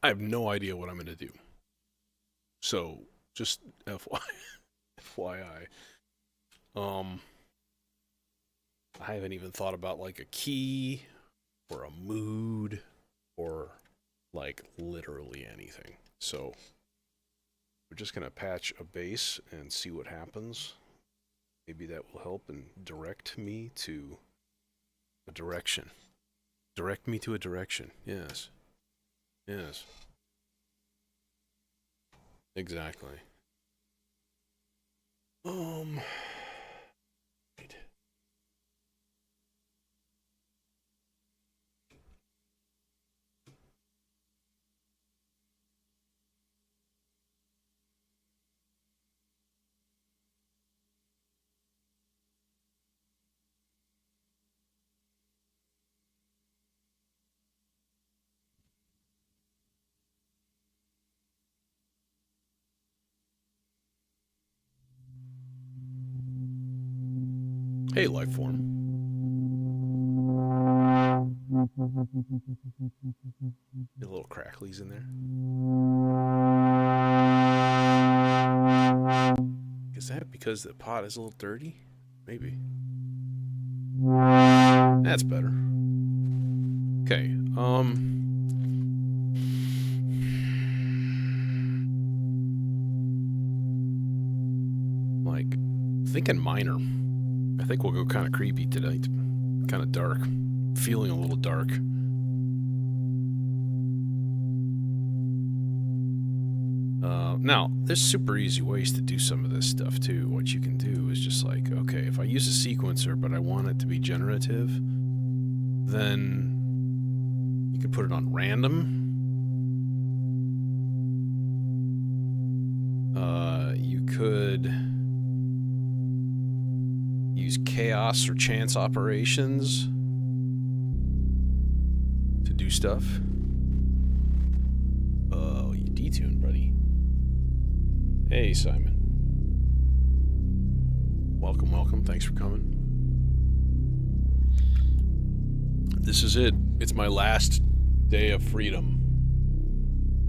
I have no idea what I'm going to do. So, just FYI. Um, I haven't even thought about like a key or a mood or like literally anything. So, we're just going to patch a bass and see what happens. Maybe that will help and direct me to a direction. Direct me to a direction. Yes. Yes. Exactly. Um. Wait. Hey, life form. A little cracklies in there. Is that because the pot is a little dirty? Maybe. That's better. Okay. Like, thinking minor. I think we'll go kind of creepy tonight. Kind of dark. Feeling a little dark. Now, there's super easy ways to do some of this stuff too. What you can do is just like, okay, if I use a sequencer but I want it to be generative, then you can put it on random. You could use chaos or chance operations to do stuff. Oh, you detuned, buddy. Hey, Simon. Welcome, welcome. Thanks for coming. This is it. It's my last day of freedom.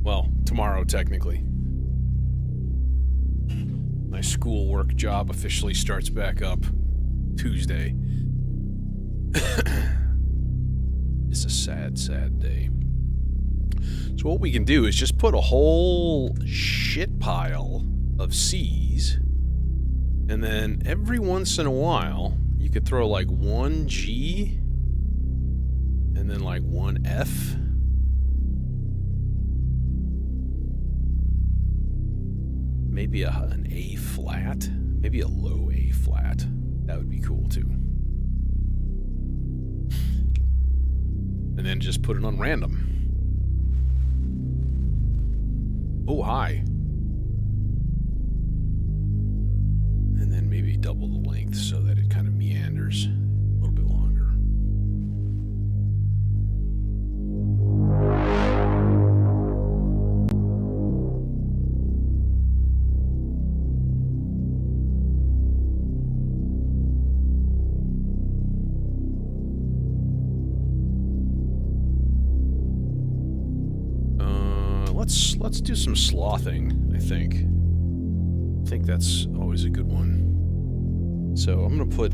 Well, tomorrow, technically. My schoolwork job officially starts back up Tuesday. It's a sad, sad day. So what we can do is just put a whole shit pile of C's, and then every once in a while you could throw like one G and then like one F. Maybe an A flat, maybe a low A flat. That would be cool too. And then just put it on random. Oh, hi. And then maybe double the length so that it kind of meanders a little bit longer. Let's do some slothing, I think. I think that's always a good one. So I'm going to put,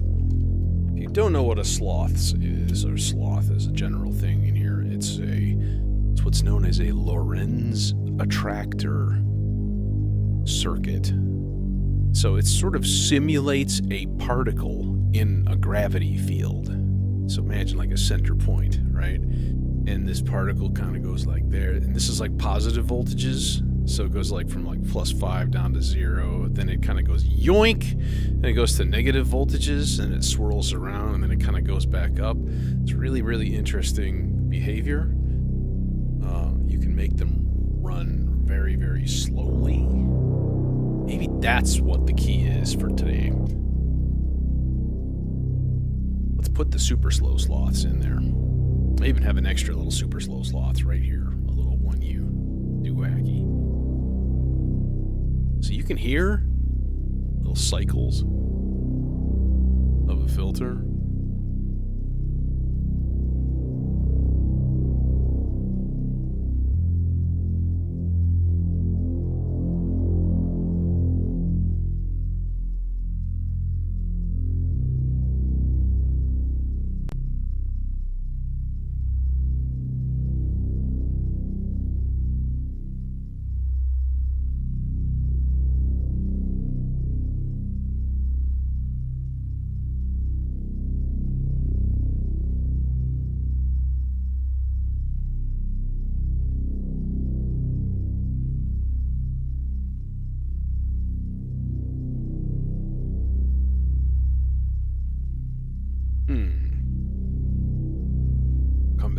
if you don't know what a sloth is, or sloth is a general thing in here, it's what's known as a Lorentz attractor circuit. So it sort of simulates a particle in a gravity field. So imagine like a center point, right? And this particle kind of goes like there, and this is like positive voltages, so it goes like from like +5 down to 0, then it kind of goes yoink, and it goes to negative voltages, and it swirls around, and then it kind of goes back up. It's really, really interesting behavior. You can make them run very, very slowly. Maybe that's what the key is for today. Let's put the super slow sloths in there. I even have an extra little super slow sloth right here, a little 1U doowacky. So you can hear little cycles of a filter.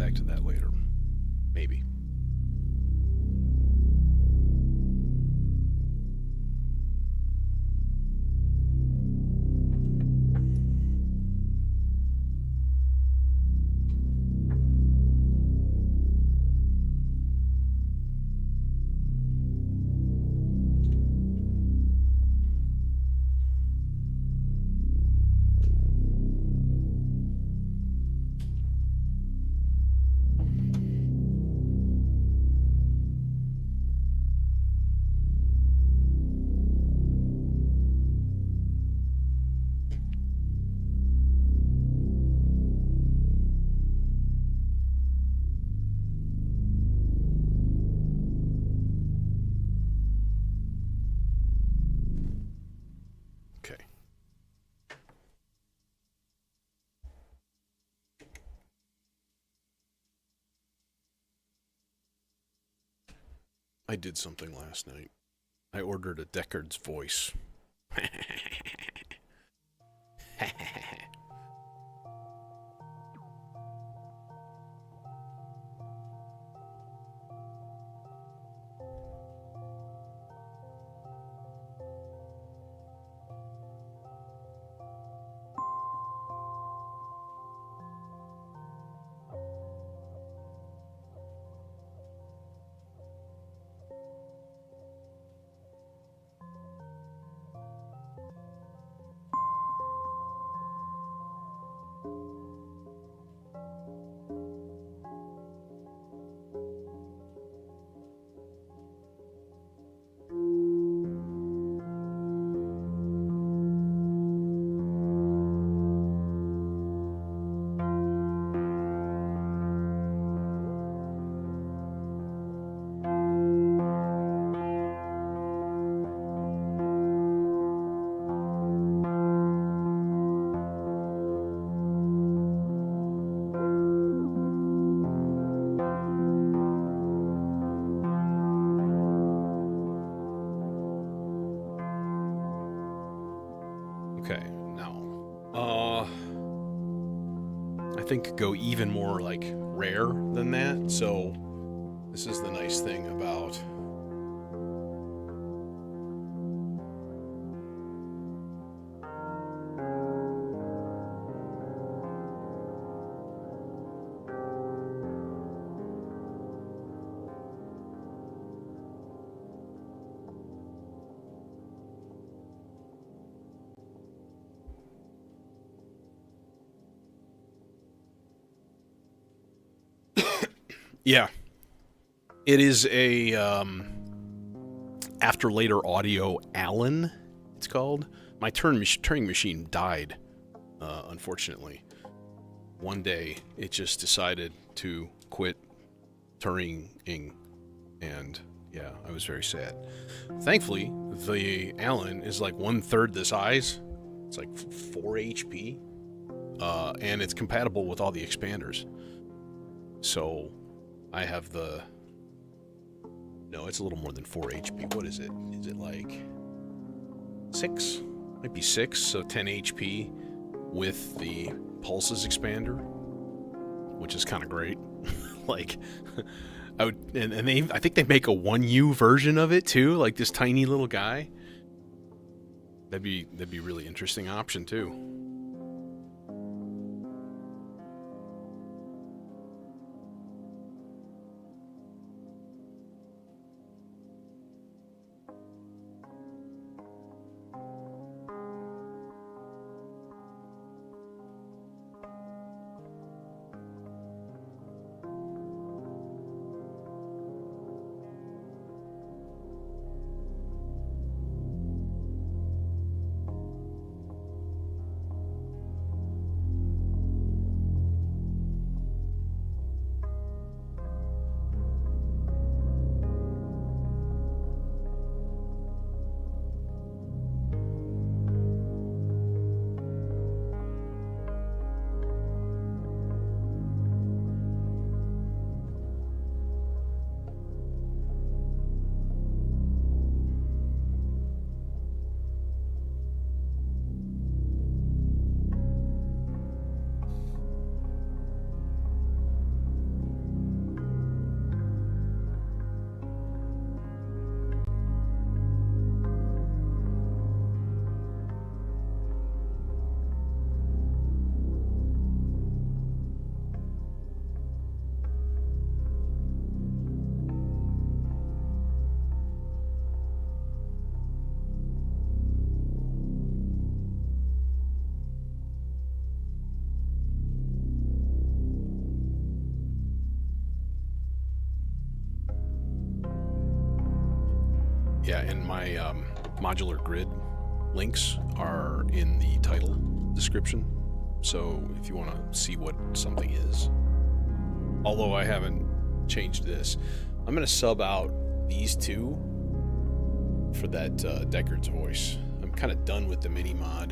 back to that later. Maybe. Okay. I did something last night. I ordered a Deckard's voice. Okay, now, I think go even more like rare than that. So this is the nice thing about yeah, it is a after later audio Allen. It's called. My Turing machine died, unfortunately. One day, it just decided to quit Turinging, and yeah, I was very sad. Thankfully, the Allen is like 1/3 the size. It's like 4 HP, and it's compatible with all the expanders. So, I have the. No, it's a little more than 4 HP. What is it? Is it like 6? Might be 6, so 10 HP with the pulses expander, which is kind of great. Like, I would, and I think they make a 1U version of it too, like this tiny little guy. That'd be really interesting option too. Yeah, and my modular grid links are in the title description. So if you want to see what something is, although I haven't changed this, I'm going to sub out these two for that Deckard's voice. I'm kind of done with the mini mod,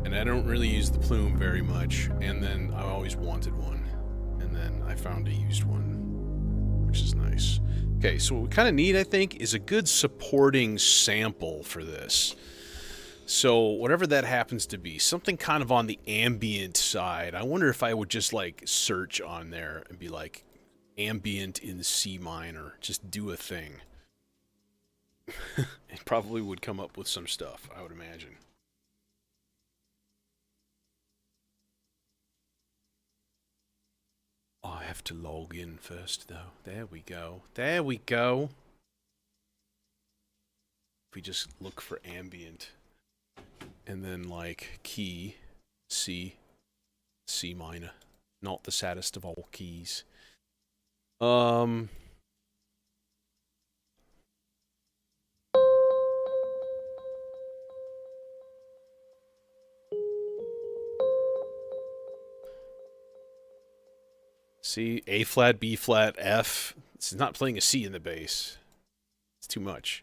and I don't really use the plume very much, and then I always wanted one, and then I found a used one, which is nice. Okay, so what we kind of need, I think, is a good supporting sample for this. So whatever that happens to be, something kind of on the ambient side. I wonder if I would just like search on there and be like ambient in C minor, just do a thing. It probably would come up with some stuff, I would imagine. I have to log in first, though. There we go. There we go. If we just look for ambient, and then like key, C, C minor. Not the saddest of all keys. C, A flat, B flat, F. It's not playing a C in the bass. It's too much.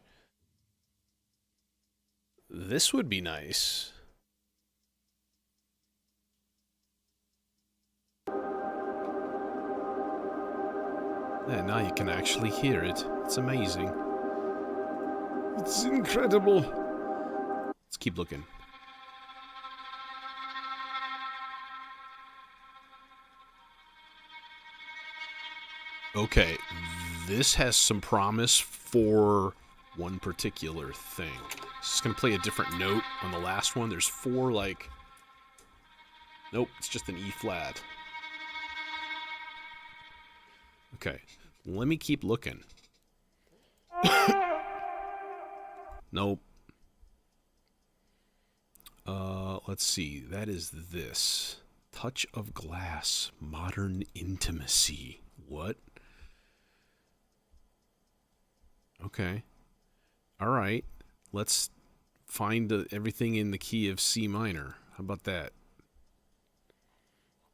This would be nice. Yeah, now you can actually hear it. It's amazing. It's incredible. Let's keep looking. Okay, this has some promise for one particular thing. It's just going to play a different note on the last one. There's four, like... Nope, it's just an E flat. Okay, let me keep looking. Nope. Let's see. That is this. Touch of Glass. Modern Intimacy. What? Okay. All right. Let's find everything in the key of C minor. How about that?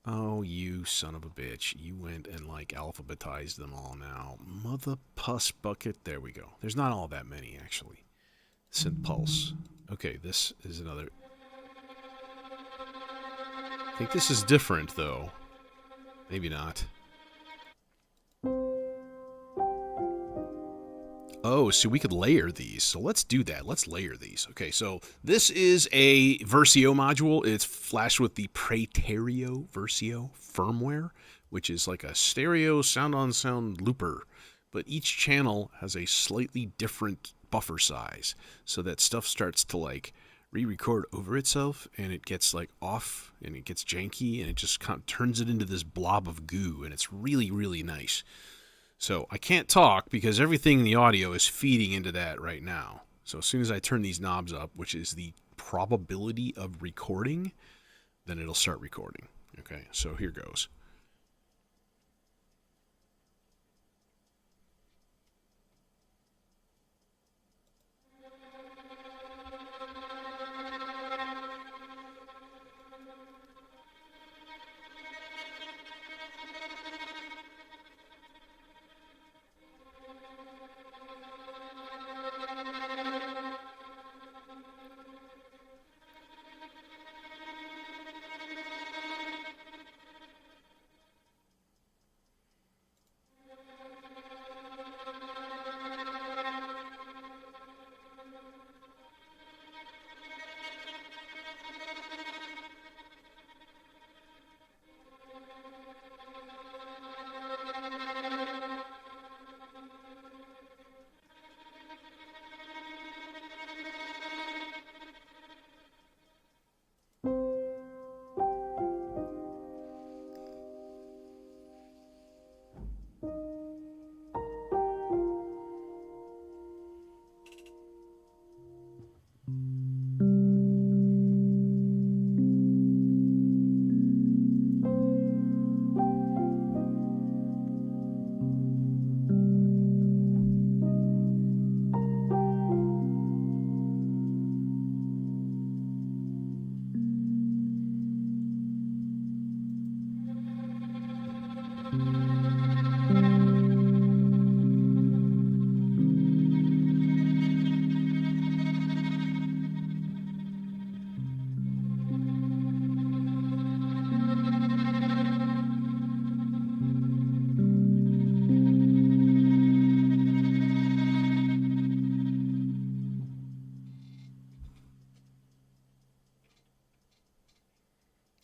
Oh, you son of a bitch. You went and, like, alphabetized them all now. Mother puss bucket. There we go. There's not all that many, actually. Synth pulse. Okay, this is another... I think this is different, though. Maybe not. Oh, so we could layer these. So let's do that. Let's layer these. Okay, so this is a Versio module. It's flashed with the Praeterio Versio firmware, which is like a stereo sound-on-sound looper. But each channel has a slightly different buffer size, so that stuff starts to like re-record over itself, and it gets like off, and it gets janky, and it just kind of turns it into this blob of goo, and it's really, really nice. So I can't talk because everything in the audio is feeding into that right now. So as soon as I turn these knobs up, which is the probability of recording, then it'll start recording. Okay, so here goes.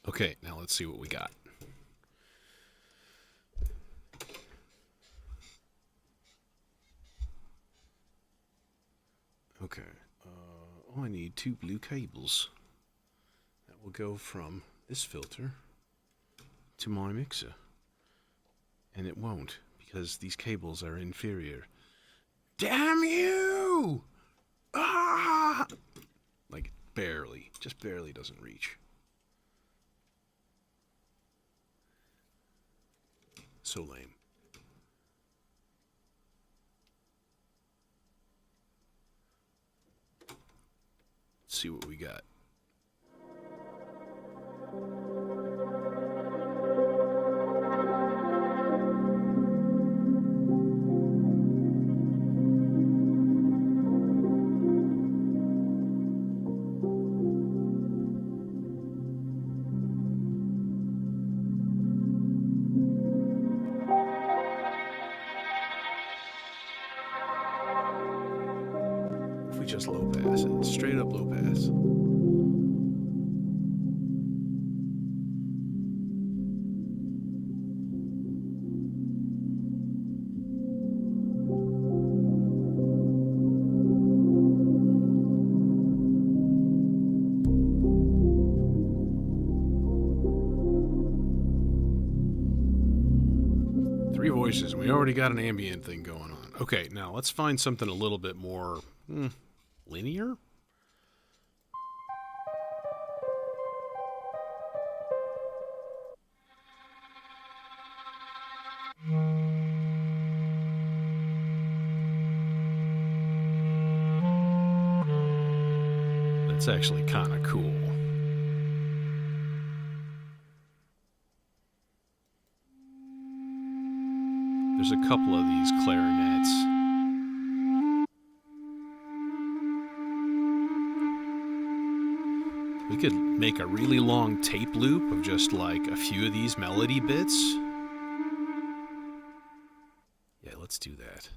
Okay, now let's see what we got. Okay, I need 2 blue cables. That will go from this filter to my mixer. And it won't, because these cables are inferior. Damn you! Ah! Like, barely. Just barely doesn't reach. So lame. Let's see what we got. We just low pass it. Straight up low pass. Three voices. We already got an ambient thing going on. Okay, now let's find something a little bit more linear. That's actually kind of cool. There's a couple of these clarinets. We could make a really long tape loop of just like a few of these melody bits. Yeah, let's do that.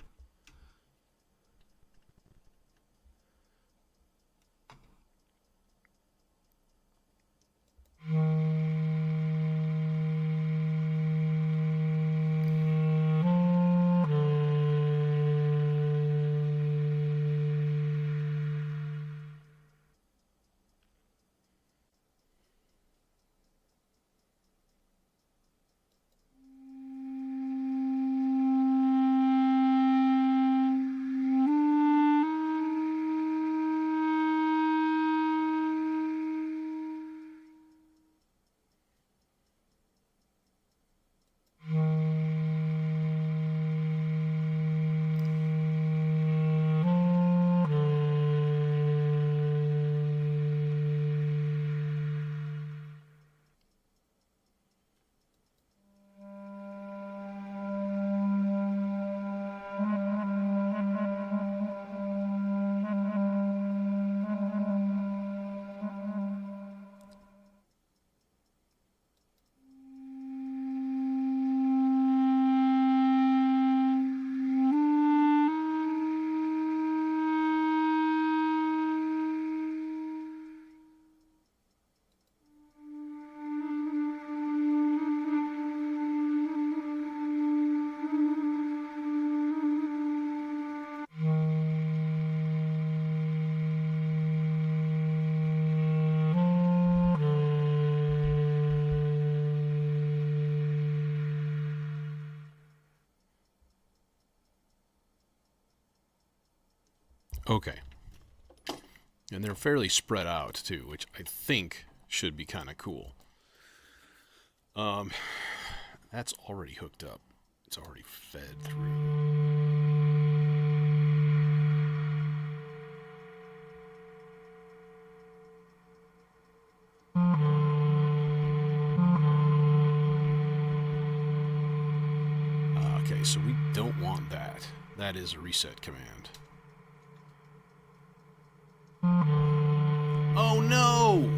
Okay. And they're fairly spread out too, which I think should be kind of cool. That's already hooked up. It's already fed through. so we don't want that. That is a reset command. Oh no!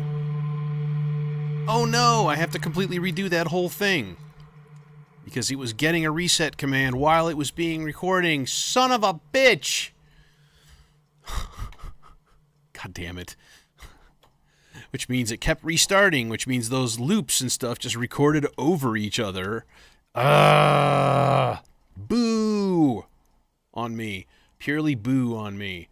Oh no! I have to completely redo that whole thing. Because it was getting a reset command while it was being recording. Son of a bitch! God damn it. Which means it kept restarting, which means those loops and stuff just recorded over each other. Boo on me. Purely boo on me.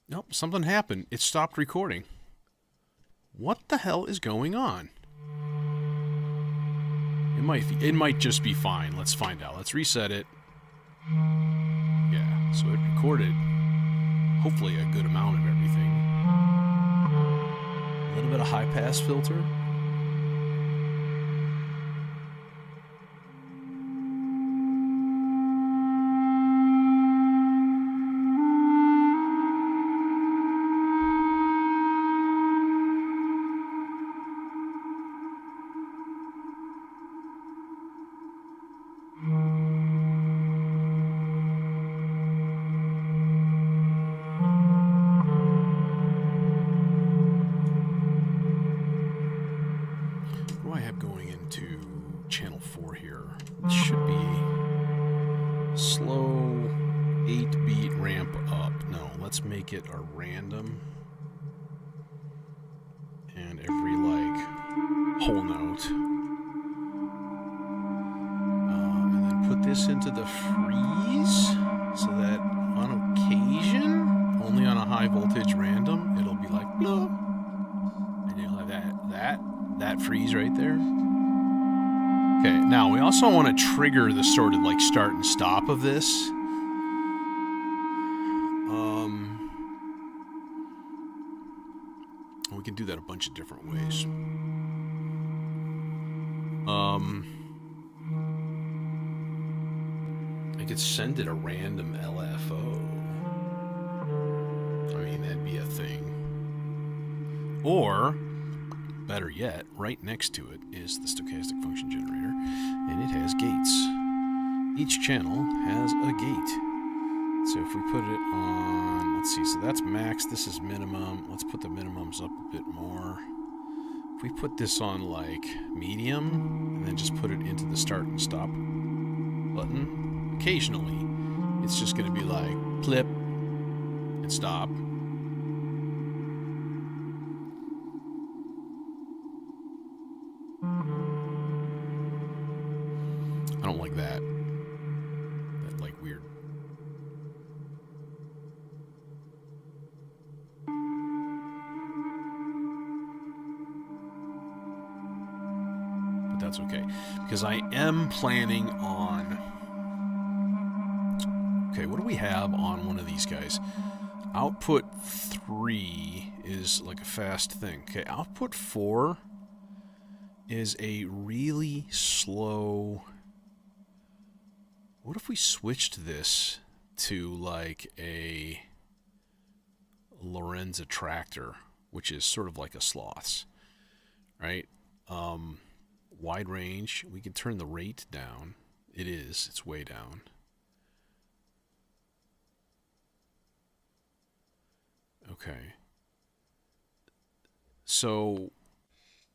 Nope, something happened. It stopped recording. What the hell is going on? It might just be fine. Let's find out. Let's reset it. Yeah, so it recorded hopefully a good amount of everything. A little bit of high pass filter. Going into channel 4 here. It should be slow 8-beat ramp up. No, let's make it a random. And every, like, whole note. And then put this into the freeze so that on occasion, only on a high voltage random, it'll be like, blah. And you'll have that freeze right there. Okay, now we also want to trigger the sort of like start and stop of this. We can do that a bunch of different ways. I could send it a random LFO. I mean, that'd be a thing. Or, better yet, right next to it is the stochastic function generator, and it has gates. Each channel has a gate. So if we put it on, let's see, so that's max, this is minimum. Let's put the minimums up a bit more. If we put this on like medium, and then just put it into the start and stop button, occasionally it's just going to be like flip and stop. I don't like that. That, like, weird. But that's okay. Because I am planning on... Okay, what do we have on one of these guys? Output 3 is like a fast thing. Okay, output 4 is a really slow... What if we switched this to like a Lorenz attractor, which is sort of like a sloth's, right? Wide range. We can turn the rate down. It's way down. Okay. So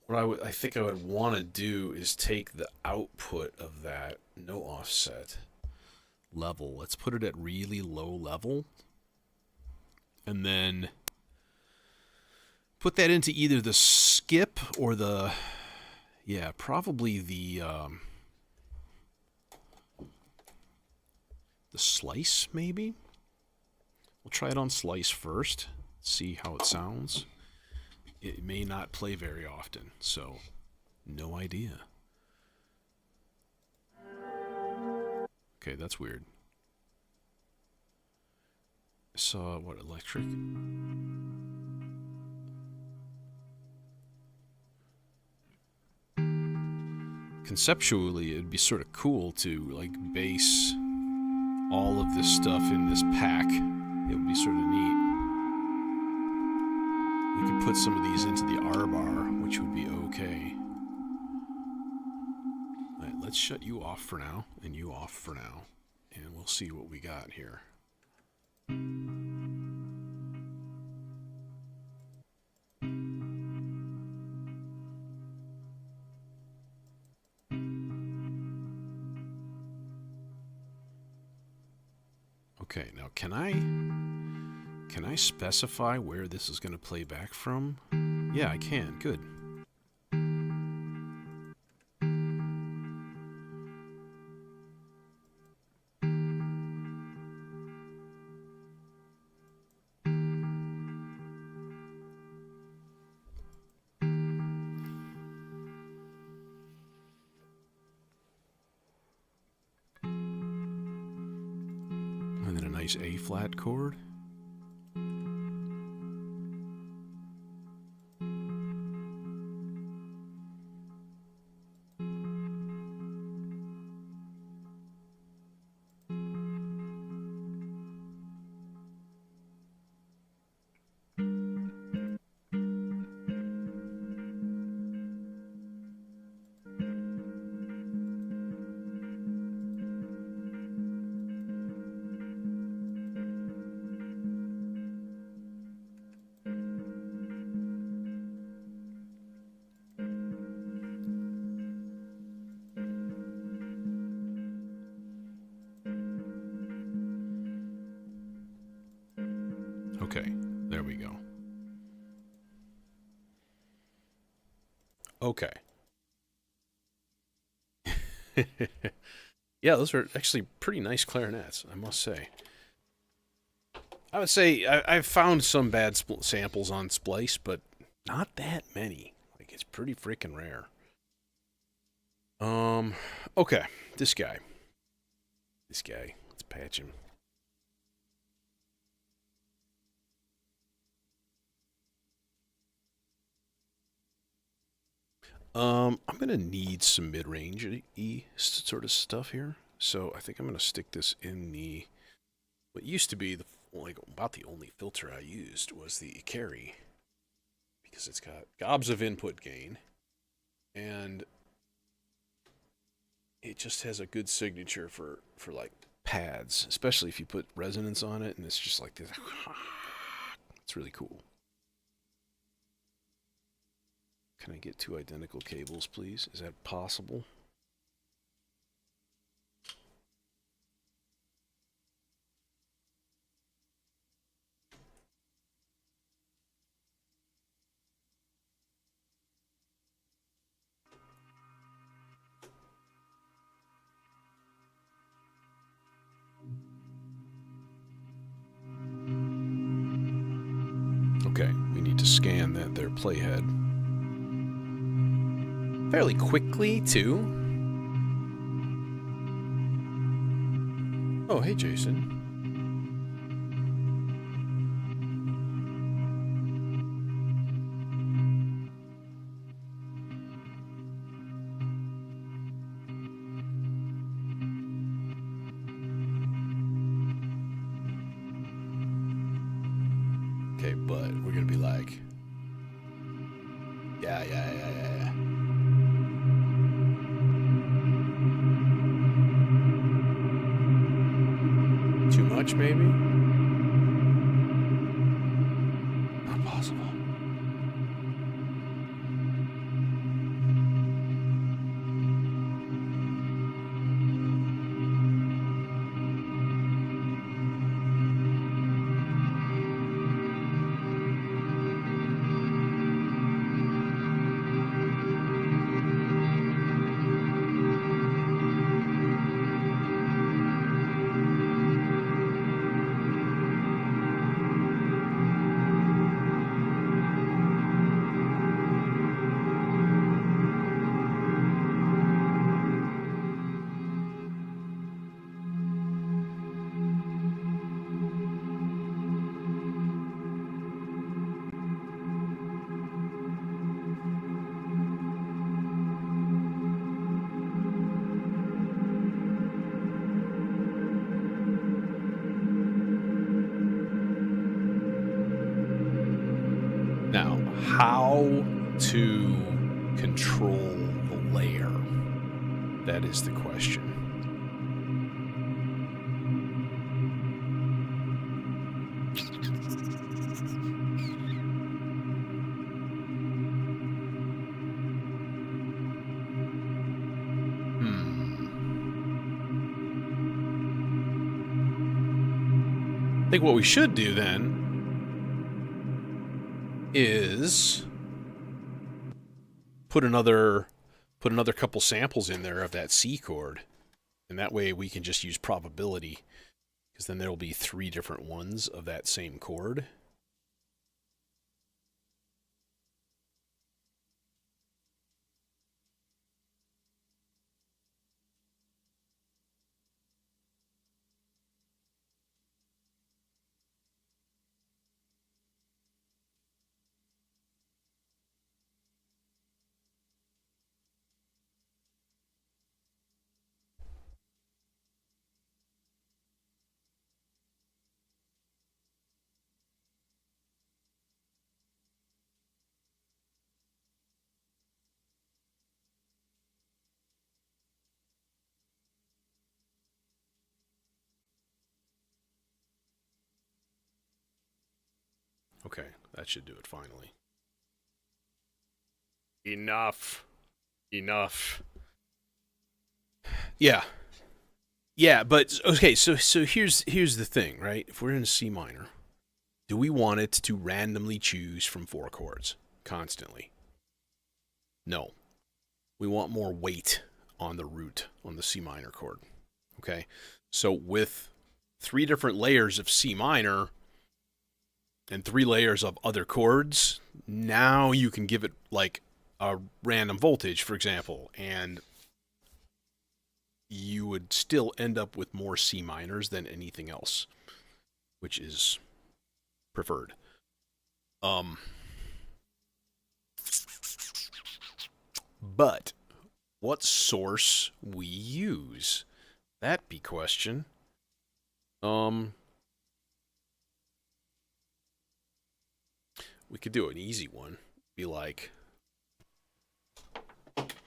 what I think I would want to do is take the output of that no offset level. Let's put it at really low level. And then put that into either the skip or the, yeah, probably the slice maybe. We'll try it on slice first, see how it sounds. It may not play very often, so no idea. Okay, that's weird. So, what, electric? Conceptually, it'd be sort of cool to, like, base all of this stuff in this pack. It would be sort of neat. We could put some of these into the R bar, which would be okay. Alright, let's shut you off for now, and you off for now, and we'll see what we got here. Okay, now can I specify where this is going to play back from? Yeah, I can. Good. And then a nice A flat chord. Okay, there we go. Okay. Yeah, those are actually pretty nice clarinets, I must say. I would say I've found some bad samples on Splice, but not that many. Like, it's pretty freaking rare. Okay, this guy. Let's patch him. I'm gonna need some mid-range E sort of stuff here, so I think I'm gonna stick this in the what used to be the about the only filter I used was the carry, because it's got gobs of input gain, and it just has a good signature for like pads, especially if you put resonance on it, and it's just like this. It's really cool. Can I get 2 identical cables, please? Is that possible? Okay, we need to scan their playhead fairly quickly, too. Oh, hey, Jason. Okay, but we're gonna be like, yeah. Too much, maybe? Not possible. Now, how to control the layer? That is the question. I think what we should do then is put another couple samples in there of that C chord, and that way we can just use probability, because then there'll be 3 different ones of that same chord. Okay, that should do it finally. Enough. Yeah. Yeah, but okay, so here's the thing, right? If we're in C minor, do we want it to randomly choose from 4 chords constantly? No. We want more weight on the root, on the C minor chord. Okay? So with 3 different layers of C minor and 3 layers of other chords, now you can give it like a random voltage, for example, and you would still end up with more C minors than anything else, which is preferred. But what source we use? That be question. We could do an easy one. Be like,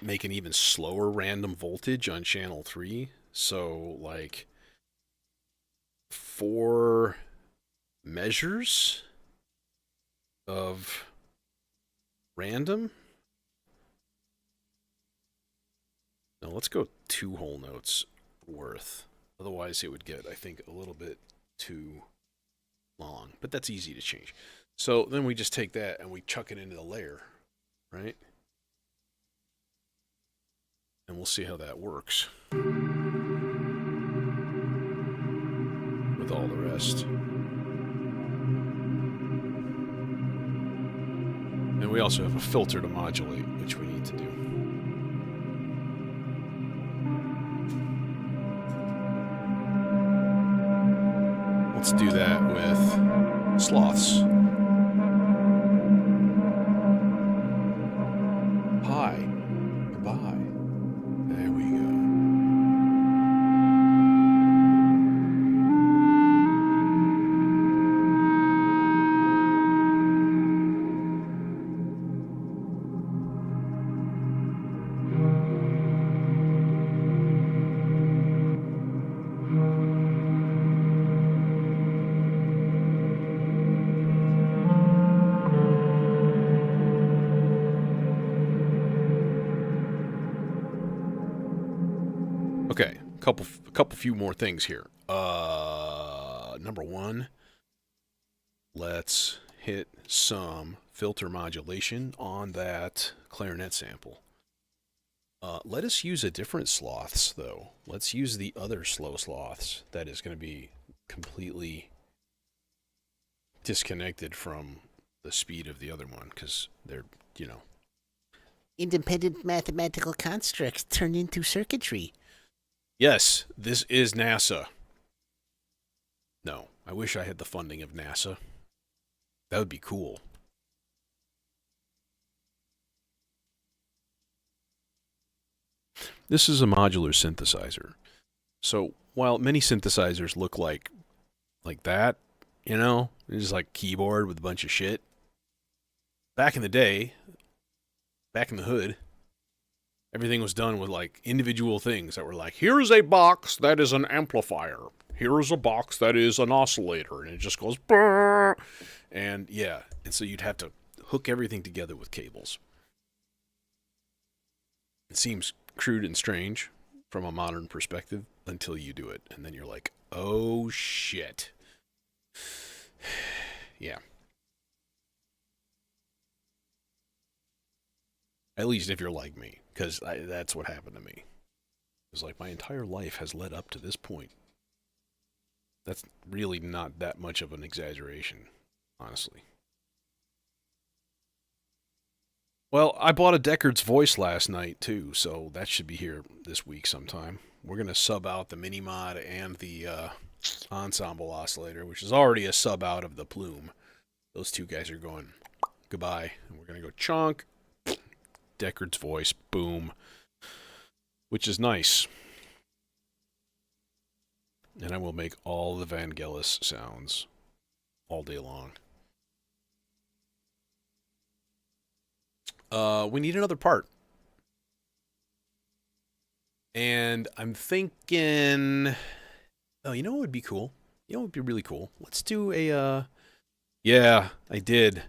make an even slower random voltage on channel 3. So, like, 4 measures of random. Now, let's go 2 whole notes worth. Otherwise, it would get, I think, a little bit too long. But that's easy to change. So then we just take that and we chuck it into the layer, right? And we'll see how that works with all the rest. And we also have a filter to modulate, which we need to do. Let's do that with sloths. Hi. Goodbye. There we go. Okay, a couple few more things here. Number one, let's hit some filter modulation on that clarinet sample. Let us use a different sloths, though. Let's use the other slow sloths that is going to be completely disconnected from the speed of the other one, because they're, you know. Independent mathematical constructs turned into circuitry. Yes, this is NASA. No, I wish I had the funding of NASA. That would be cool. This is a modular synthesizer. So while many synthesizers look like that, you know, it's just like keyboard with a bunch of shit. Back in the day, back in the hood, everything was done with like individual things that were like, here's a box that is an amplifier. Here's a box that is an oscillator, and it just goes brrr. And yeah, and so you'd have to hook everything together with cables. It seems crude and strange from a modern perspective until you do it, and then you're like, oh shit. Yeah. At least if you're like me, because that's what happened to me. It's like my entire life has led up to this point. That's really not that much of an exaggeration, honestly. Well, I bought a Deckard's voice last night, too, so that should be here this week sometime. We're going to sub out the mini mod and the ensemble oscillator, which is already a sub out of the plume. Those two guys are going goodbye, and we're going to go chunk, Deckard's voice, boom, which is nice. And I will make all the Vangelis sounds all day long. We need another part. And I'm thinking, oh, you know what would be cool? You know what would be really cool? Let's do a, yeah, I did.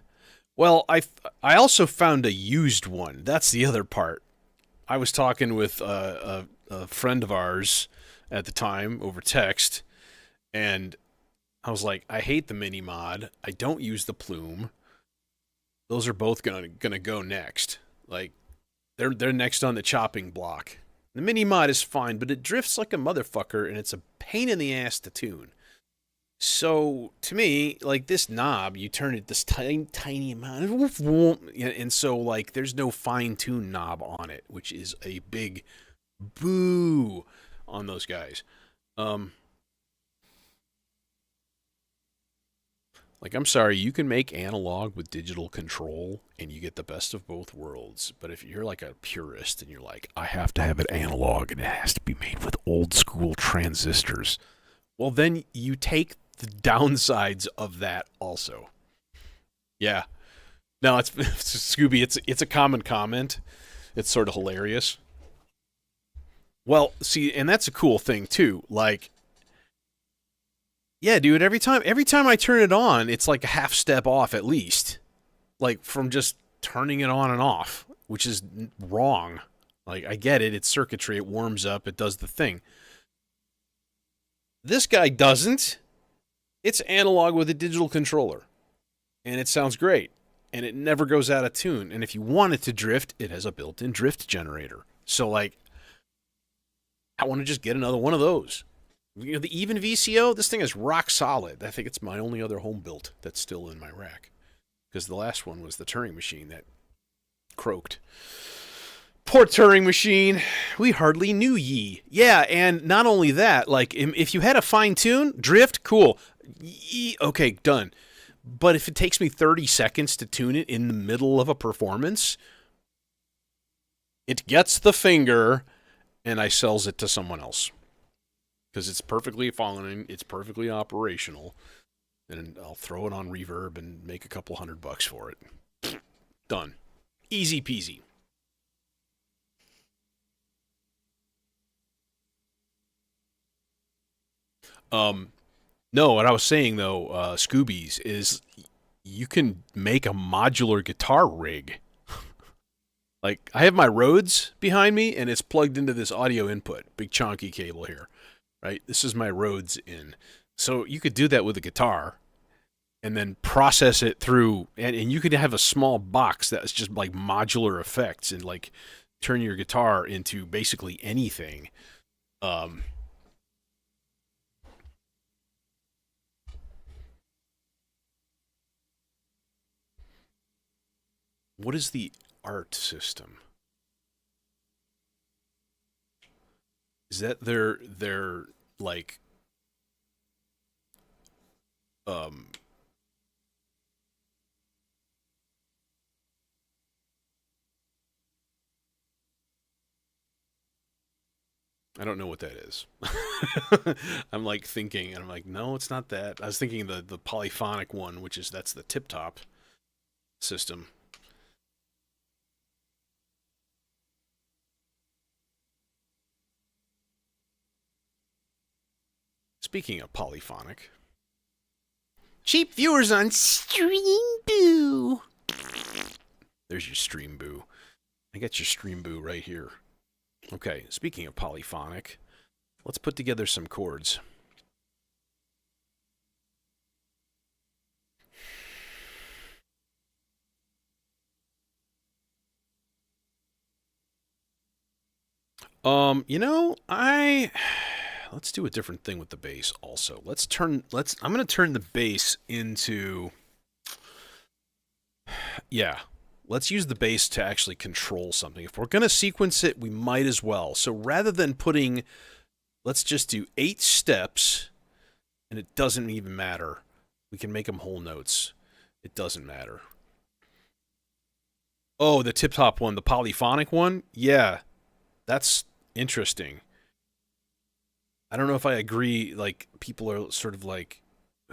Well, I also found a used one. That's the other part. I was talking with a friend of ours at the time over text, and I was like, I hate the mini mod. I don't use the plume. Those are both gonna go next. Like, they're next on the chopping block. The mini mod is fine, but it drifts like a motherfucker, and it's a pain in the ass to tune. So to me, like this knob, you turn it this tiny amount, and so like there's no fine tune knob on it, which is a big boo on those guys. Like, I'm sorry, you can make analog with digital control and you get the best of both worlds. But if you're like a purist and you're like, I have to have it analog and it has to be made with old school transistors, well, then you take the downsides of that also. Yeah. No, it's Scooby, it's a common comment. It's sort of hilarious. Well, see, and that's a cool thing too. Like, yeah, dude, every time I turn it on, it's like a half step off at least. Like from just turning it on and off, which is wrong. Like, I get it, it's circuitry, it warms up, it does the thing. This guy doesn't. It's analog with a digital controller. And it sounds great. And it never goes out of tune. And if you want it to drift, it has a built-in drift generator. So, like, I want to just get another one of those. You know, the even VCO, this thing is rock solid. I think it's my only other home built that's still in my rack. Because the last one was the Turing machine that croaked. Poor Turing machine. We hardly knew ye. Yeah, and not only that, like, if you had a fine tune, drift, cool. Okay, done. But if it takes me 30 seconds to tune it in the middle of a performance, it gets the finger and I sells it to someone else. Because it's perfectly fine, it's perfectly operational, and I'll throw it on reverb and make a couple $100 for it. Done. Easy peasy. No, what I was saying though, Scoobies, is you can make a modular guitar rig. Like, I have my Rhodes behind me, and it's plugged into this audio input, big chunky cable here, right? This is my Rhodes in. So you could do that with a guitar, and then process it through, and you could have a small box that's just like modular effects, and like turn your guitar into basically anything. What is the art system? Is that their like um I don't know what that is. I'm like thinking, and I'm like, no, it's not that. I was thinking the polyphonic one, which is that's the tip top system. Speaking of polyphonic, Cheap viewers on Stream Boo. there's your stream boo. I got your stream boo right here. Okay, speaking of polyphonic, let's put together some chords. You know, let's do a different thing with the bass also. I'm going to turn the bass into yeah. Let's use the bass to actually control something. If we're going to sequence it, we might as well. So rather than let's just do 8 steps, and it doesn't even matter. We can make them whole notes. It doesn't matter. Oh, the tip-top one, the polyphonic one? Yeah, that's interesting. I don't know if I agree. Like, people are sort of like,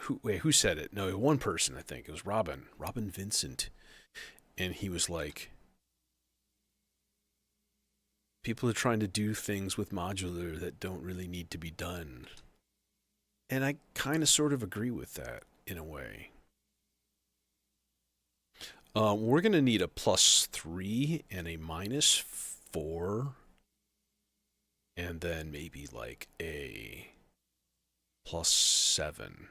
who said it? No, one person, I think. It was Robin Vincent. And he was like, people are trying to do things with modular that don't really need to be done. And I kind of sort of agree with that in a way. We're going to need a +3 and a -4. And then maybe like a +7.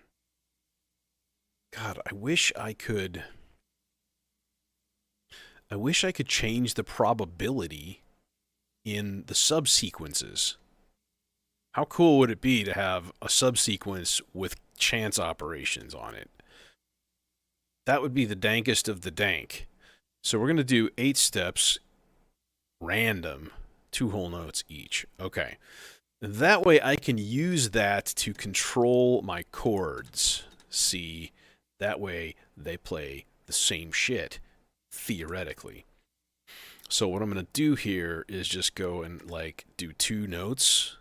God, I wish I could change the probability in the subsequences. How cool would it be to have a subsequence with chance operations on it? That would be the dankest of the dank. So we're going to do 8 steps, random, 2 whole notes each. Okay. That way I can use that to control my chords. See, that way they play the same shit, theoretically. So what I'm going to do here is just go and like do 2 notes.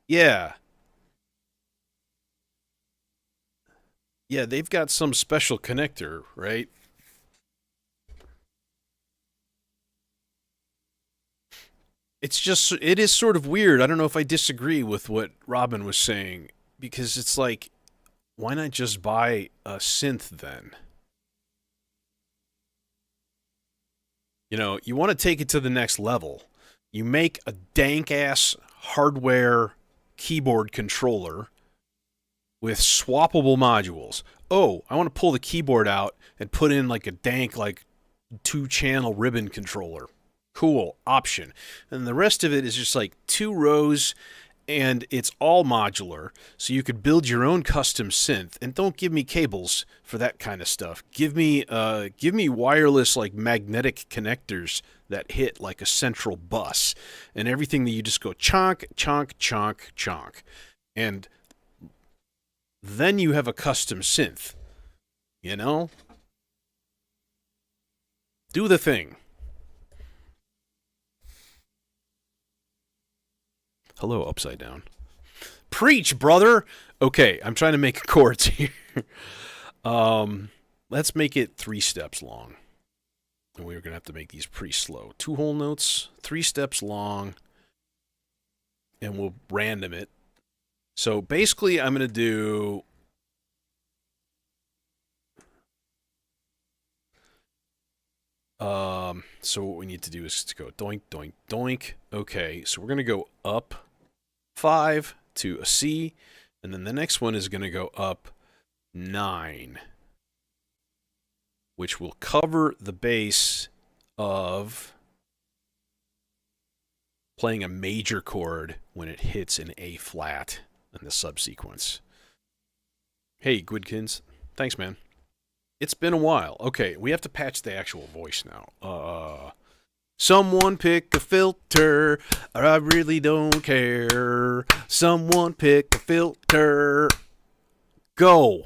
Yeah. Yeah, they've got some special connector, right? It is sort of weird. I don't know if I disagree with what Robin was saying, because it's like, why not just buy a synth then? You know, you want to take it to the next level. You make a dank ass hardware keyboard controller with swappable modules. Oh, I want to pull the keyboard out and put in like a dank, like 2-channel ribbon controller. Cool, option. And the rest of it is just like 2 rows, and it's all modular, so you could build your own custom synth. And don't give me cables for that kind of stuff. Give me wireless, like magnetic connectors that hit like a central bus, and everything that you just go chonk, chonk, chonk, chonk, and then you have a custom synth. You know, do the thing. Hello, upside down. Preach, brother. Okay, I'm trying to make chords here. Let's make it 3 steps long. And we're going to have to make these pretty slow. 2 whole notes, 3 steps long, and we'll random it. So basically, I'm going to do So what we need to do is to go doink, doink, doink. Okay, so we're going to go up 5 to a C, and then the next one is going to go up 9, which will cover the base of playing a major chord when it hits an A flat in the subsequence. Hey, Gwydkins. Thanks, man. It's been a while. Okay, we have to patch the actual voice now. Someone pick a filter, or I really don't care. Someone pick a filter. Go.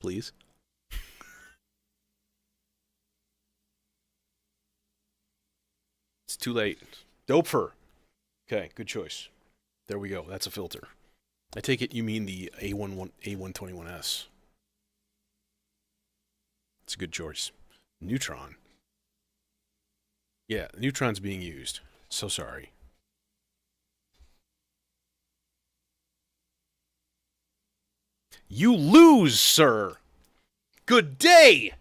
Please. It's too late. Doper. Okay, good choice. There we go. That's a filter. I take it you mean the A121S. It's a good choice. Neutron. Yeah, neutron's being used. So sorry. You lose, sir. Good day.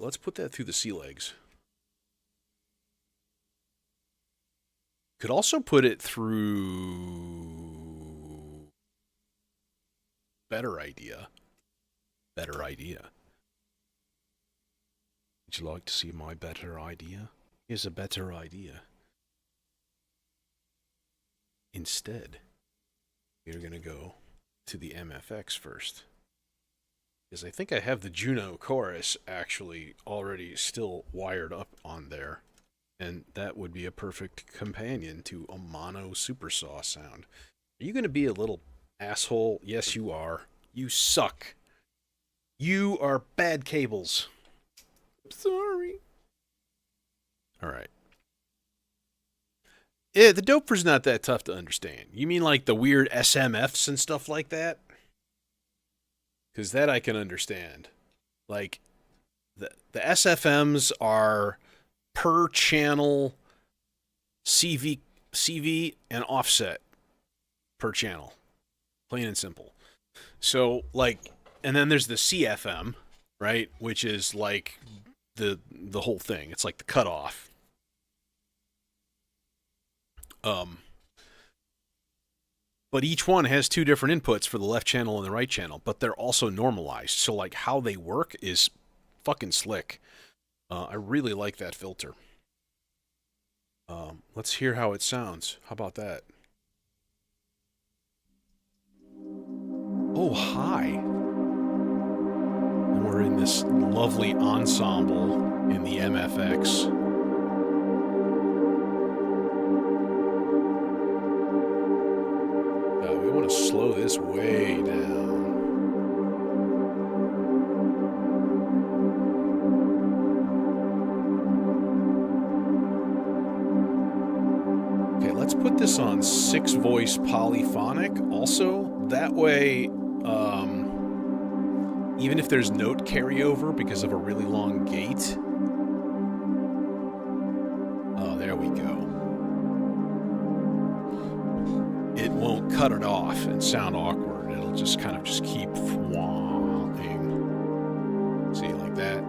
Let's put that through the sea legs. Could also put it through... Better idea. Better idea. Would you like to see my better idea? Here's a better idea. Instead, we're going to go to the MFX first. Because I think I have the Juno chorus actually already still wired up on there. And that would be a perfect companion to a mono supersaw sound. Are you going to be a little asshole? Yes, you are. You suck. You are bad cables. I'm sorry. All right. Yeah, the doper's not that tough to understand. You mean like the weird SMFs and stuff like that? Because that I can understand. Like, the SFMs are per channel CV and offset per channel. Plain and simple. So, like, and then there's the CFM, right? Which is like the whole thing. It's like the cutoff. But each one has two different inputs for the left channel and the right channel, but they're also normalized. So, like, how they work is fucking slick. I really like that filter. Let's hear how it sounds. How about that? Oh, hi. And we're in this lovely ensemble in the MFX. We want to slow this way down. Okay, let's put this on 6-voice polyphonic also. That way, even if there's note carryover because of a really long gate. Oh, there we go. It won't cut it off and sound awkward. It'll just kind of just keep wahing. See, like that.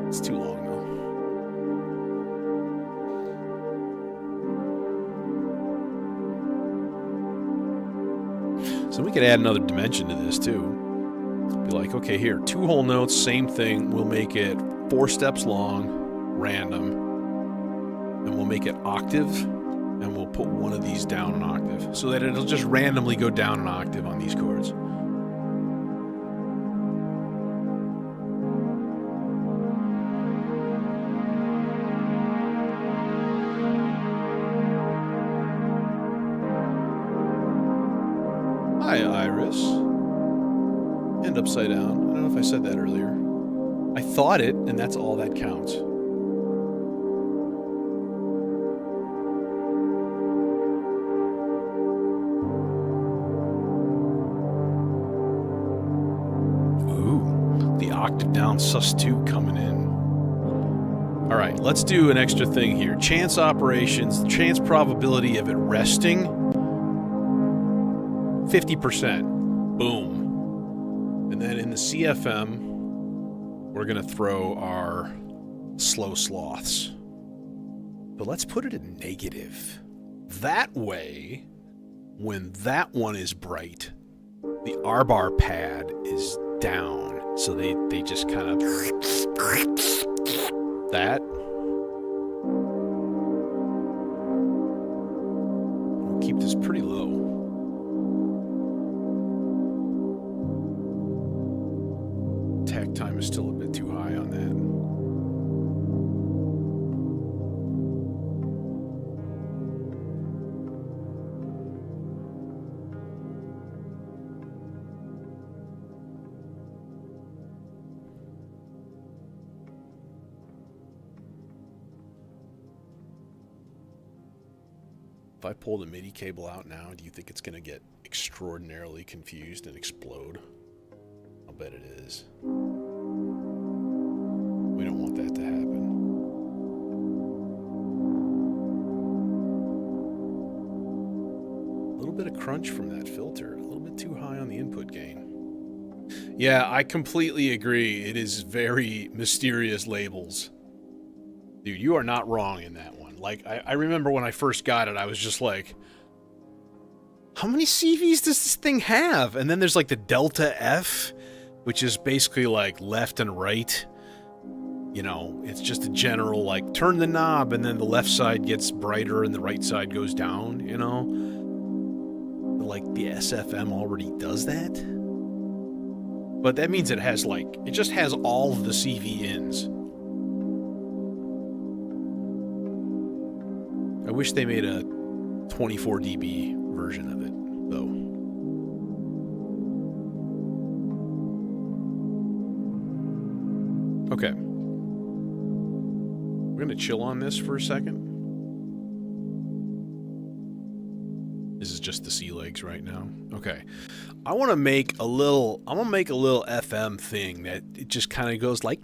It's too long though. So we could add another dimension to this too. Be like, okay, here, 2 whole notes, same thing. We'll make it 4 steps long, random, and we'll make it octave. And we'll put one of these down an octave so that it'll just randomly go down an octave on these chords. Hi, Iris. And upside down. I don't know if I said that earlier. I thought it, and that's all that counts. octave down sus2 coming in. Alright, let's do an extra thing here. Chance operations, chance probability of it resting, 50%. Boom. And then in the CFM, we're going to throw our slow sloths. But let's put it in negative. That way, when that one is bright, the R-bar pad is down. So they just kind of... that. We'll keep this pretty low. Takt time is still a bit too high on that. If I pull the MIDI cable out now, do you think it's going to get extraordinarily confused and explode? I'll bet it is. We don't want that to happen. A little bit of crunch from that filter. A little bit too high on the input gain. Yeah, I completely agree. It is very mysterious labels. Dude, you are not wrong in that one. Like, I remember when I first got it, I was just like, how many CVs does this thing have? And then there's like the Delta F, which is basically like left and right. You know, it's just a general, like, turn the knob and then the left side gets brighter and the right side goes down, you know? Like, the SFM already does that. But that means it has, like, it just has all of the CV ins. I wish they made a 24 dB version of it, though. Okay. We're going to chill on this for a second. This is just the sea legs right now. Okay. I want to make a little, I'm going to make a little FM thing that it just kind of goes like...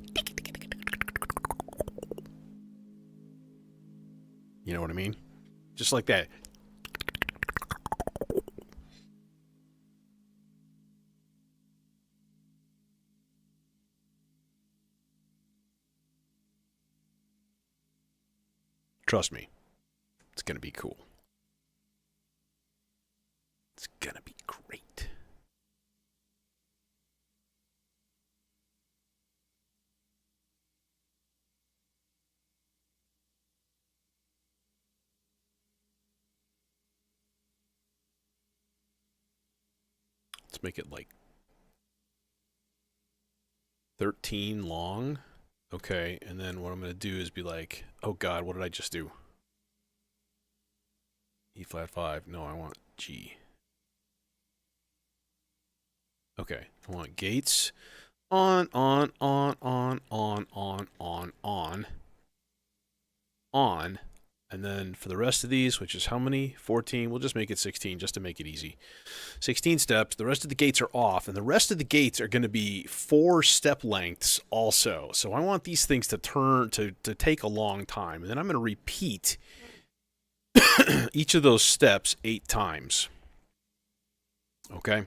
You know what I mean? Just like that. Trust me. It's gonna be cool. It's gonna be great. Let's make it like 13 long. Okay, and then what I'm going to do is be like, oh god, what did I just do? E flat 5. No, I want G. Okay, I want gates on, and then for the rest of these, which is how many? 14. We'll just make it 16 just to make it easy. 16 steps. The rest of the gates are off, and the rest of the gates are going to be 4 step lengths also. So I want these things to turn to take a long time, and then I'm going to repeat each of those steps 8 times. Okay?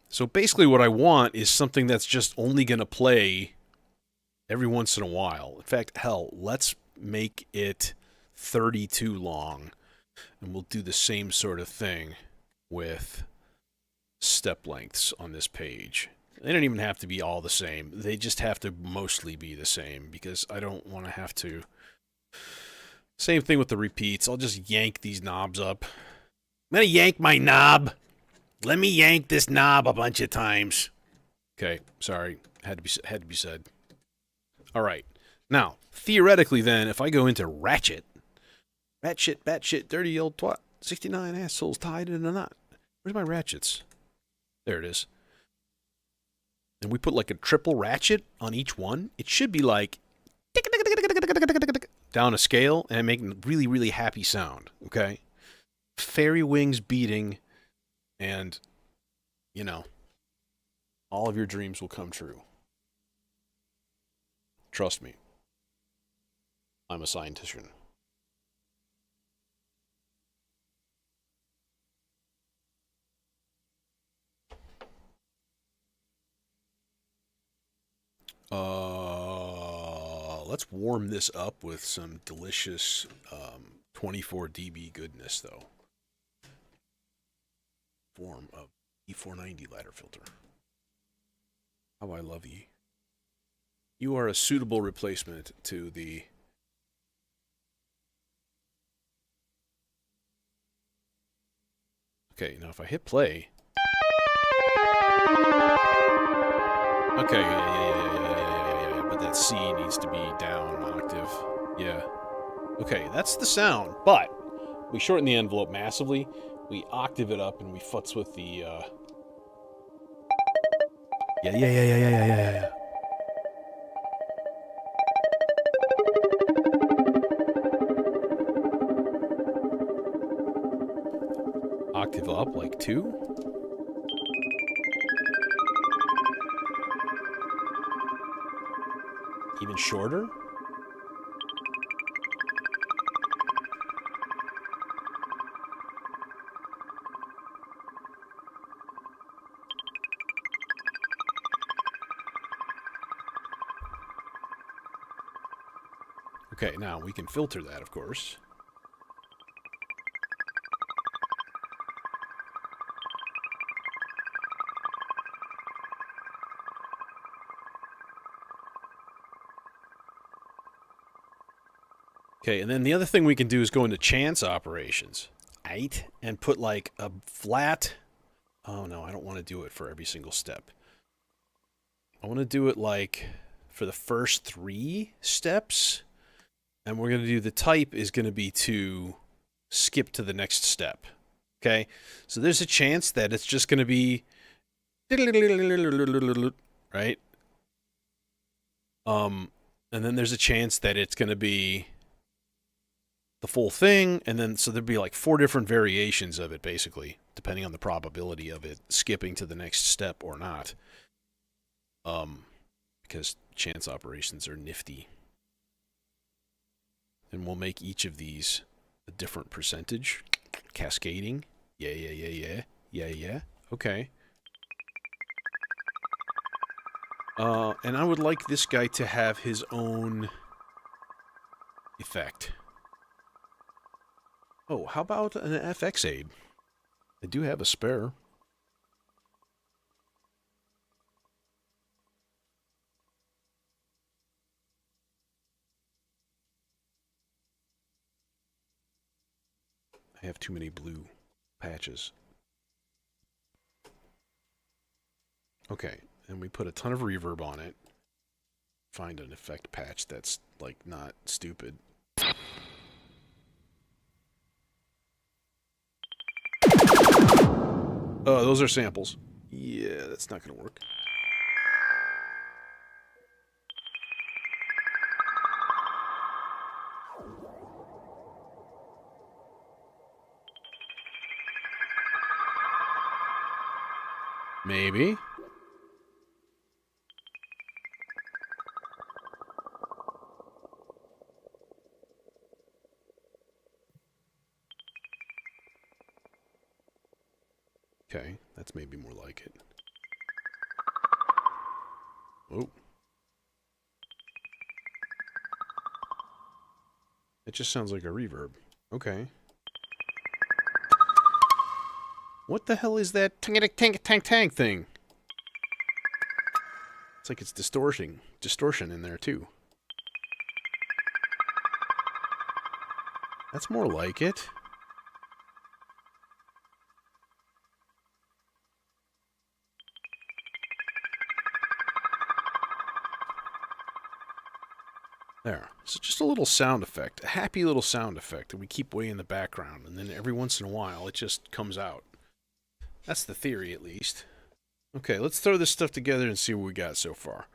So basically what I want is something that's just only going to play every once in a while. In fact, hell, let's make it 32 long, and we'll do the same sort of thing with step lengths on this page. They don't even have to be all the same. They just have to mostly be the same, because I don't want to have to... Same thing with the repeats. I'll just yank these knobs up. I'm going to yank my knob. Let me yank this knob a bunch of times. Okay, sorry. Had to be said. All right. Now, theoretically then, if I go into ratchet, rat shit, bat shit, dirty old twat, 69 assholes tied in a knot. Where's my ratchets? There it is. And we put like a triple ratchet on each one. It should be like down a scale and make a really, really happy sound, okay? Fairy wings beating and, you know, All of your dreams will come true. Trust me. I'm a scientician. Let's warm this up with some delicious 24 dB goodness, though. Form of E490 ladder filter. How I love ye. You are a suitable replacement to the... Okay, now if I hit play... Okay, yeah, but that C needs to be down an octave. Yeah. Okay, that's the sound, but we shorten the envelope massively, we octave it up, and we futz with the, Yeah. Octave up, like 2. Even shorter? Okay, now we can filter that, of course. Okay, and then the other thing we can do is go into chance operations, right? And put like a flat... Oh no, I don't want to do it for every single step. I want to do it like for the first 3 steps. And we're going to do the type is going to be to skip to the next step. Okay? So there's a chance that it's just going to be... Right? And then there's a chance that it's going to be... the full thing, and then so there'd be like 4 different variations of it, basically, depending on the probability of it skipping to the next step or not. Because chance operations are nifty. And we'll make each of these a different percentage. Cascading. Yeah. Okay. And I would like this guy to have his own effect. Oh, how about an FX aid? I do have a spare. I have too many blue patches. Okay, and we put a ton of reverb on it. Find an effect patch that's, like, not stupid. Oh, those are samples. Yeah, that's not going to work. Maybe. Okay, that's maybe more like it. Oh. It just sounds like a reverb. Okay. What the hell is that tank thing? It's like it's distortion in there too. That's more like it. There. So just a little sound effect. A happy little sound effect that we keep way in the background. And then every once in a while, it just comes out. That's the theory, at least. Okay, let's throw this stuff together and see what we got so far.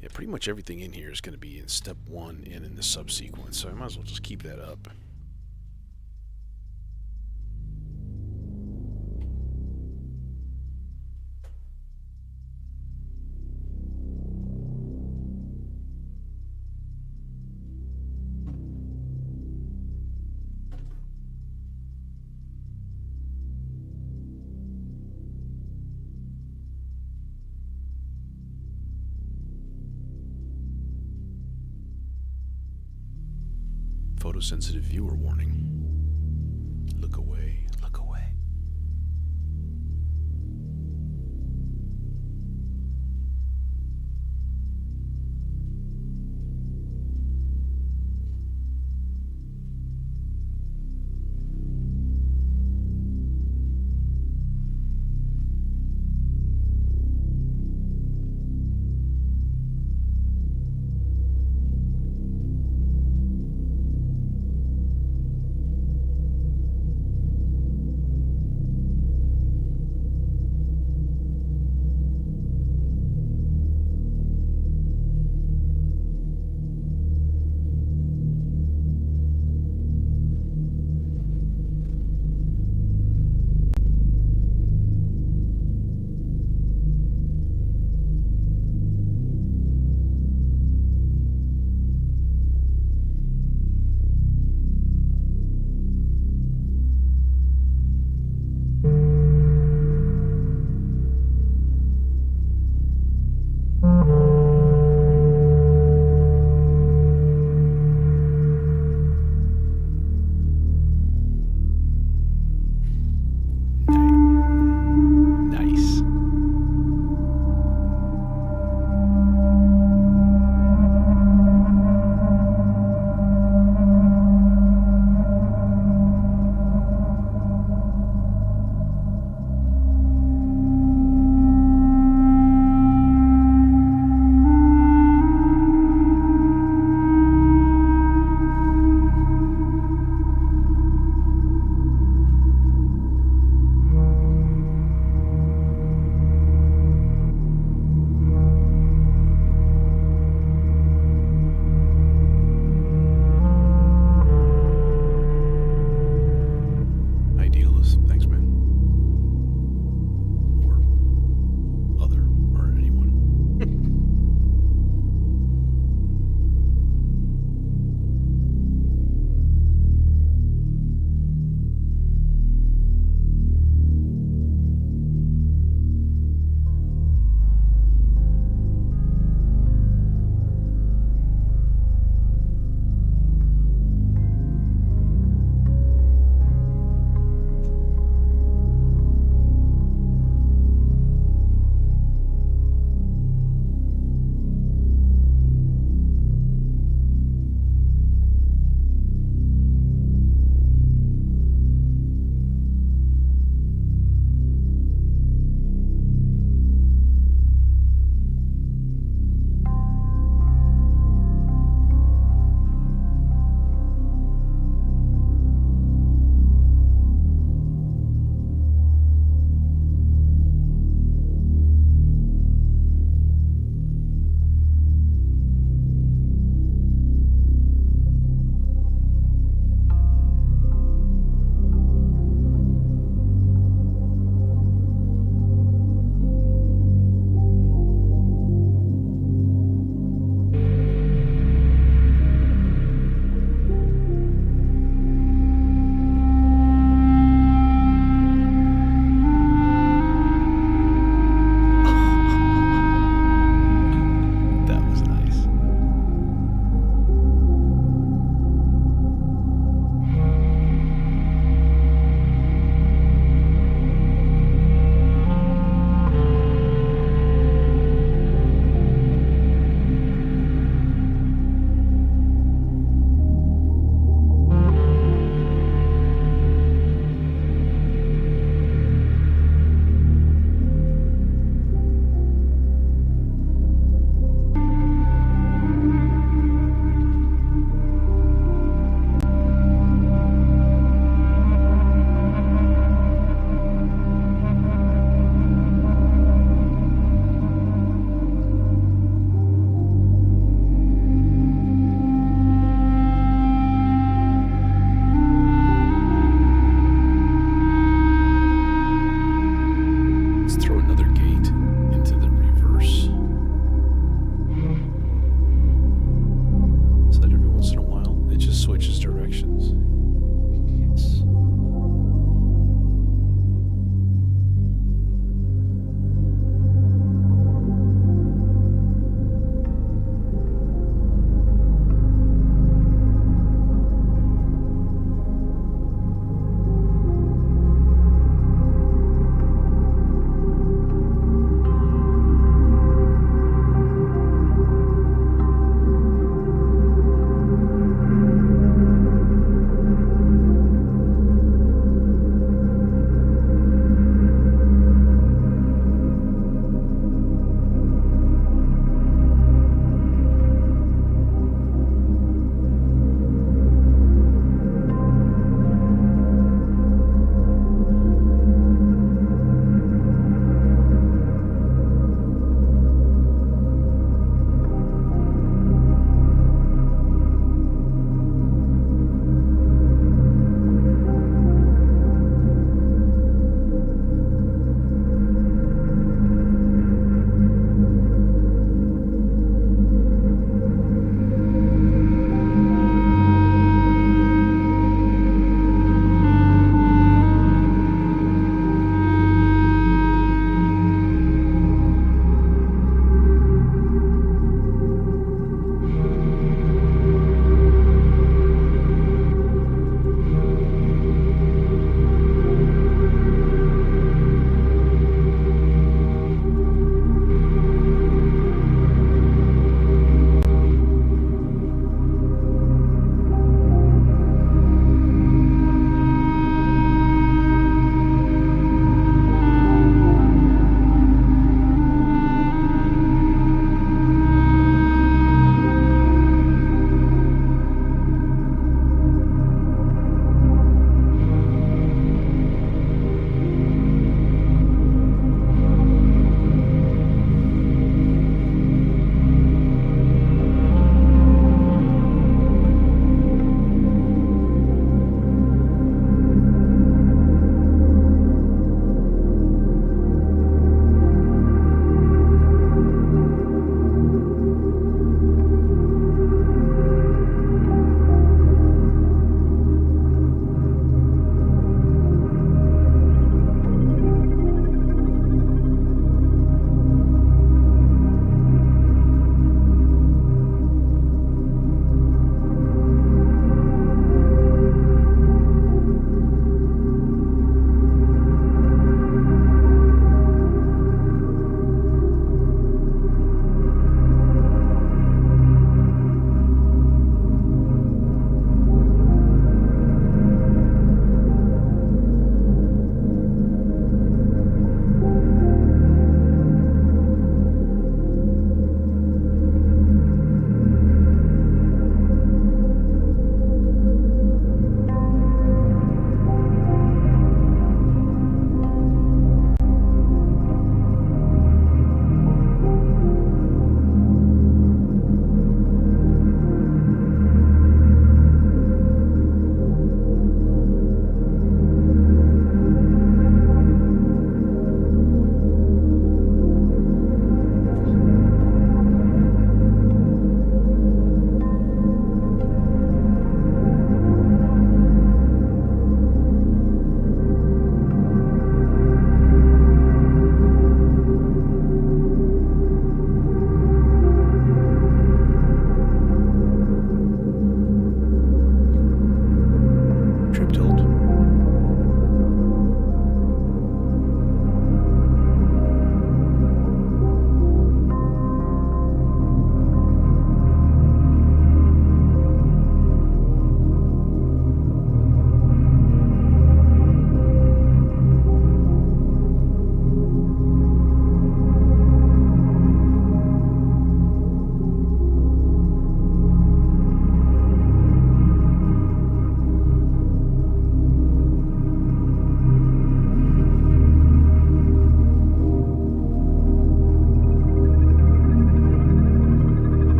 Yeah, pretty much everything in here is going to be in step 1 and in the subsequence. So I might as well just keep that up. Photosensitive viewer warning. Look away, look away.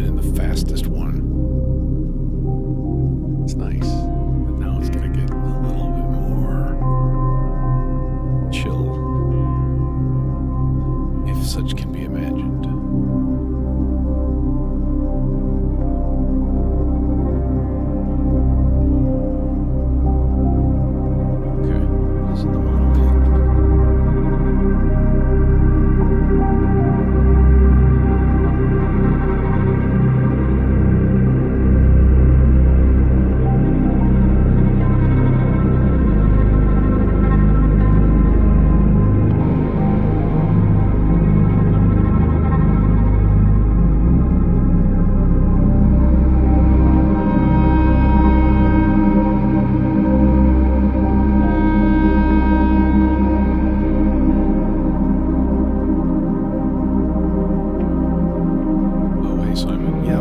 in the fastest one. It's nice. But now it's going to get a little bit more chill, if such can be imagined.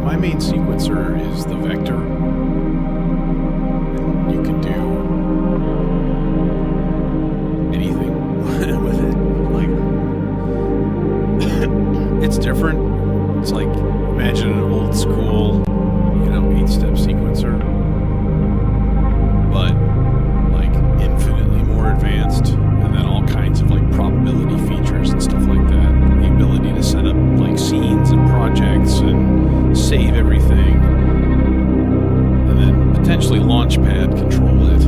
My main sequencer is the vector, and you can do anything with it. Like, it's different. It's like, imagine an old school, 8-step sequencer, but like infinitely more advanced, and then all kinds of like probability features and stuff like that. The ability to set up like scenes and projects and save everything, and then potentially Launchpad control it.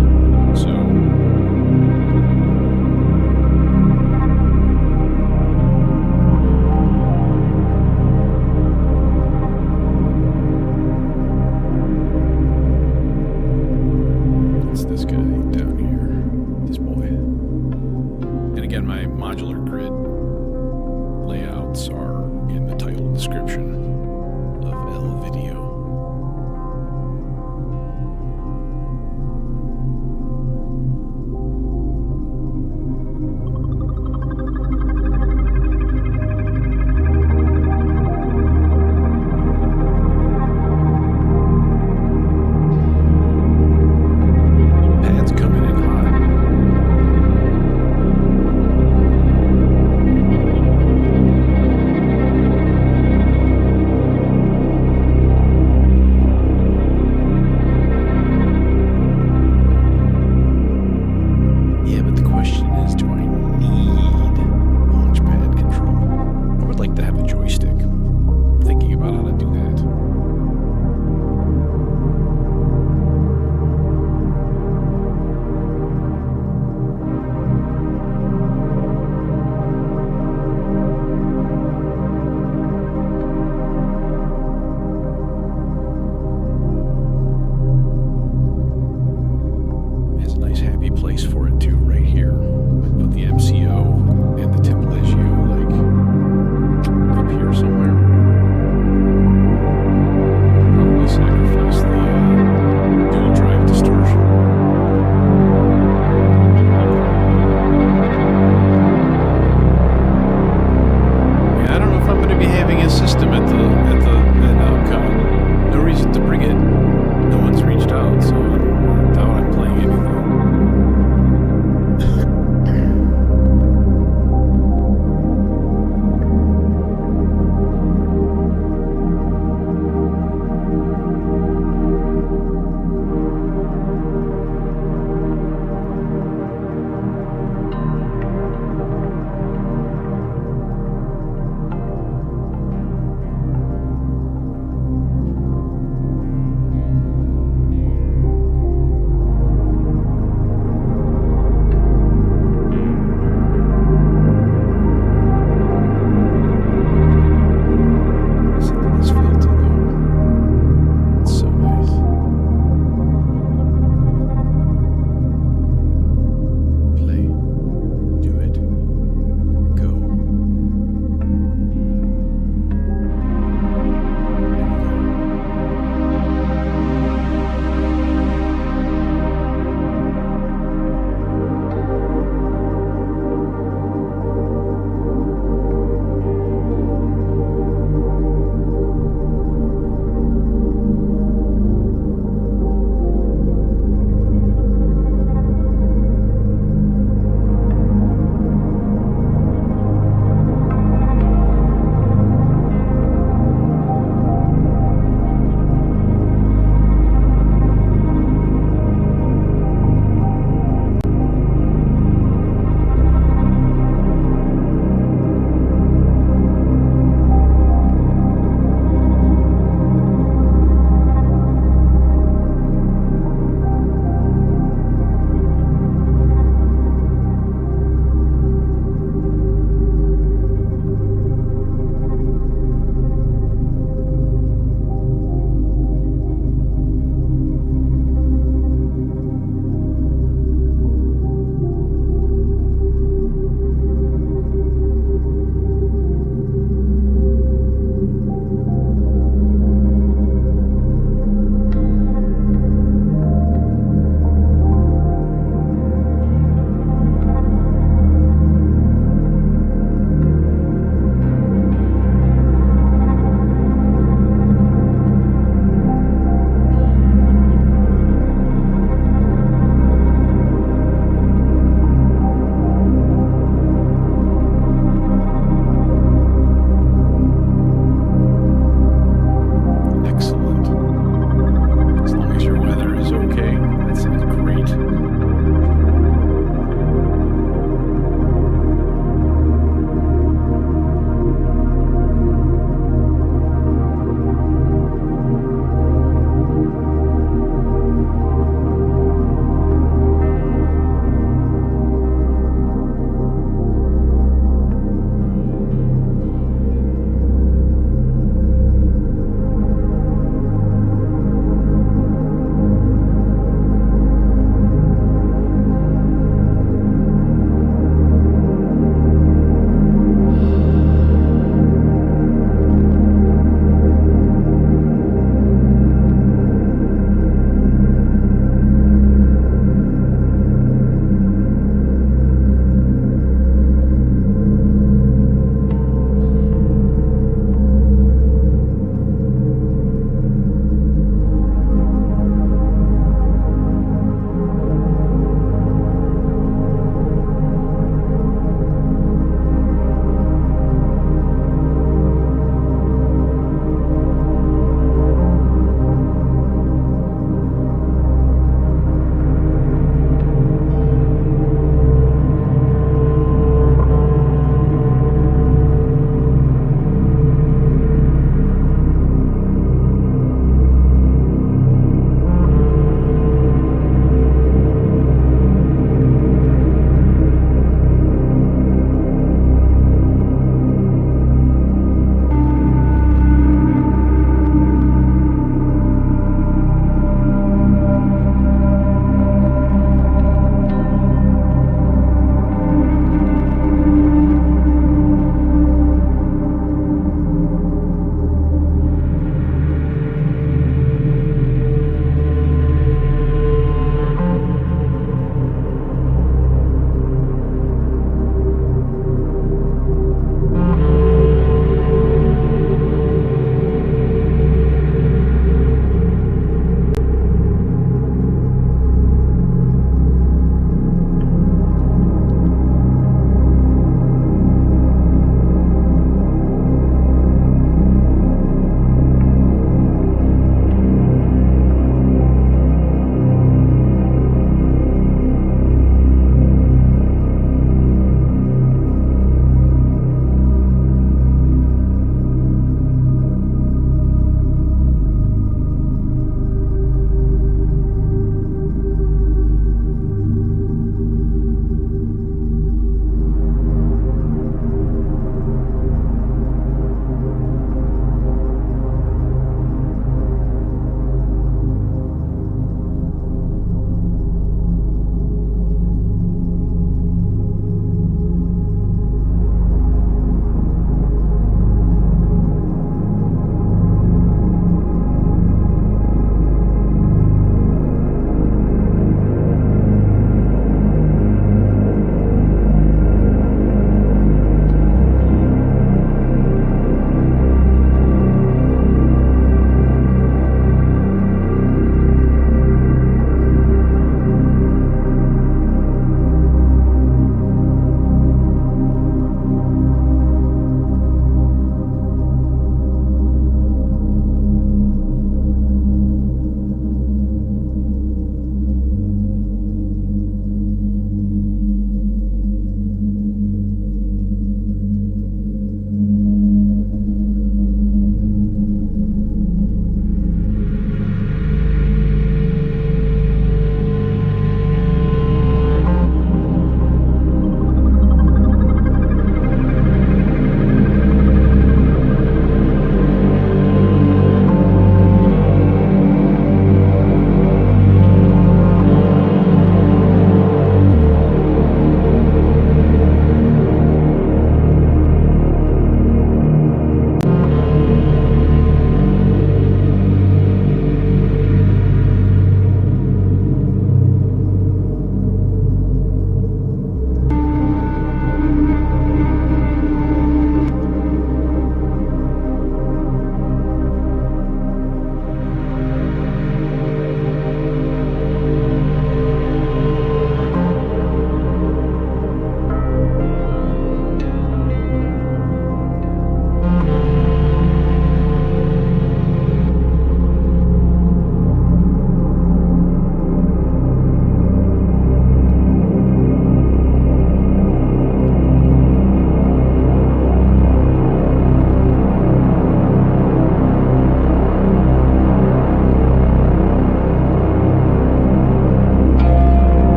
So it's this guy down here, this boy. And again, my modular grid layouts are in the title description of L video.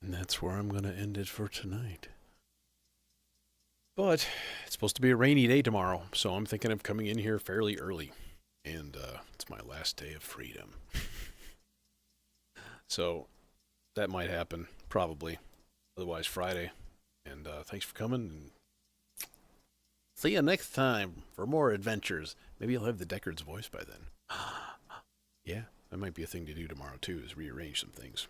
And that's where I'm going to end it for tonight. But it's supposed to be a rainy day tomorrow, so I'm thinking of coming in here fairly early. And it's my last day of freedom. So that might happen, probably. Otherwise, Friday. And thanks for coming. And see you next time for more adventures. Maybe I'll have the Deckard's voice by then. Yeah, that might be a thing to do tomorrow, too, is rearrange some things.